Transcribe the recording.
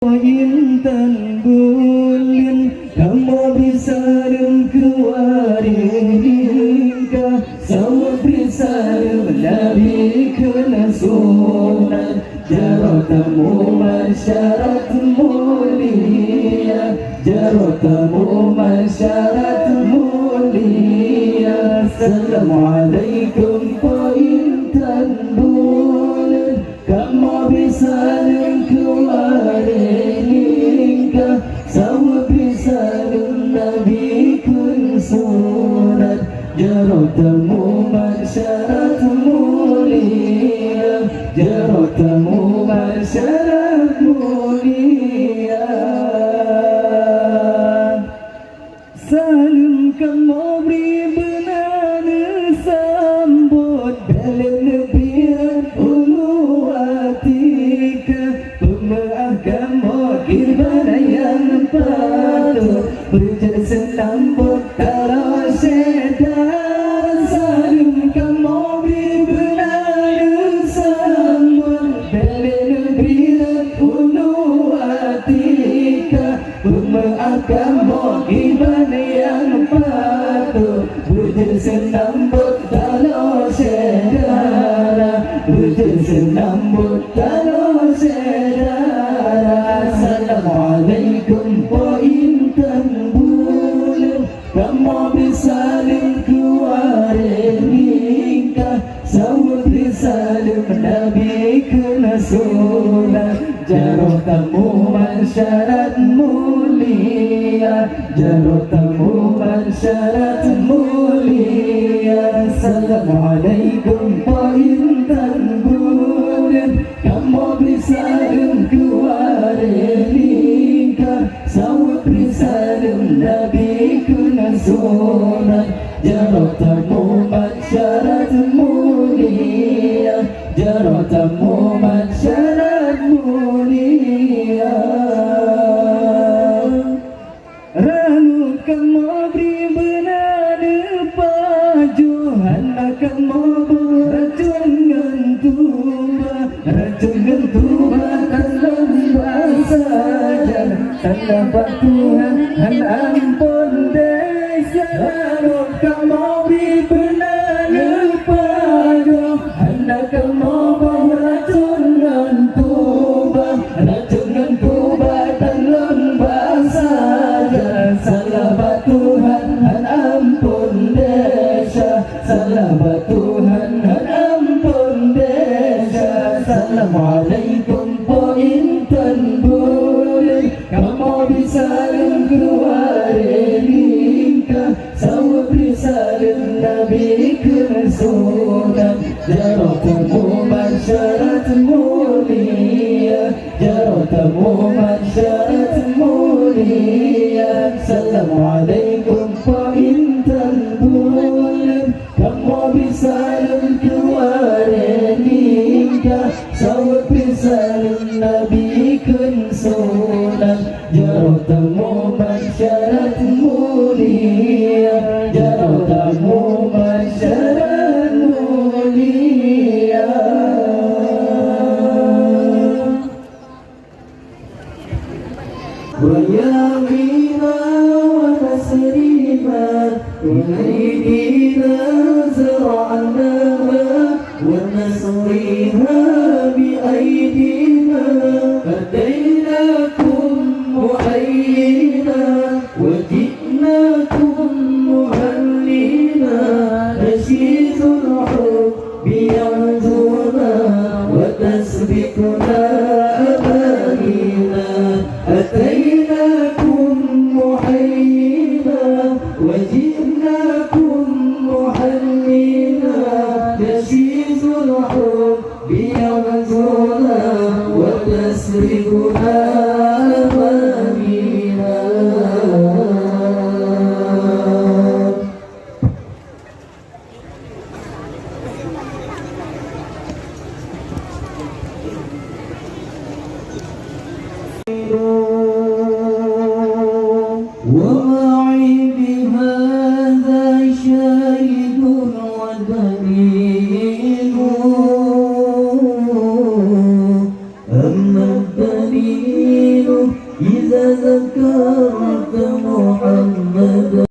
Intan bulan kamu bisa keluarin sama bisa Nabi kena sunat jaratamu masyarakat mulia jaratamu masyarakat mulia. Assalamualaikum Pak Intan bulan kamu bisa keluarin sama bisa Nabi kun sunat jaratamu masyarakat mulia jaratamu masyarakat mulia. Salam kamu beri benar sambut dalam biar ulu atika pemaaf kamu kirbana yang patut berjasa sambut taruh sedar. Salam kamu beri benar sambut dalam biar ulu atika pemaaf kamu kirbana yang patut berjasa sambut taruh sedar berjasa sambut taruh sedar. Assalamualaikum Pak Intan bulan kamu bisa keluarin sama bisa Nabi kena sunat jaratamu masyarakat mulia jaratamu masyarakat mulia. Assalamualaikum Pak Intan bulan kamu bisa keluarin sama bisa Nabi kena sunat jaratamu masyarakat mulia jaratamu masyarakat mulia. Ranu kamu beri benar pajuhan kamu beracun gantuba racun gantuba dalam saja tanpa Tuhan ampun desa. Ranu kamu beri benar pajuhan kamu beracun gantuba racun gantuba dalam saja salah Tuhan ampun desa salah Tuhan ampun desa. Assalamualaikum Pak Intan bulan kamu bisa keluarin sama bisa Nabi kena sunat jaratamu masyarakat mulia jaratamu masyarakat mulia. Assalamualaikum Pak Intan bulan kamu bisa keluarin sama bisa Nabi kena sunat jaratamu masyarakat mulia jaratamu masyarakat mulia. Wa yamina wa nasrina wa aydina zara'naha wa nasriha bi aydina fadaynakum muhayyina wa ji'nakum muhallina rashidul hubbi yanzuna wa tasbikuna amanina أتيناكم محيينا وجئناكم محلينا نشيد الحب يغزونا وتسرقنا أمانينا. ومعي بهذا شاهد ودليل أما الدليل إذا ذكرت محمدا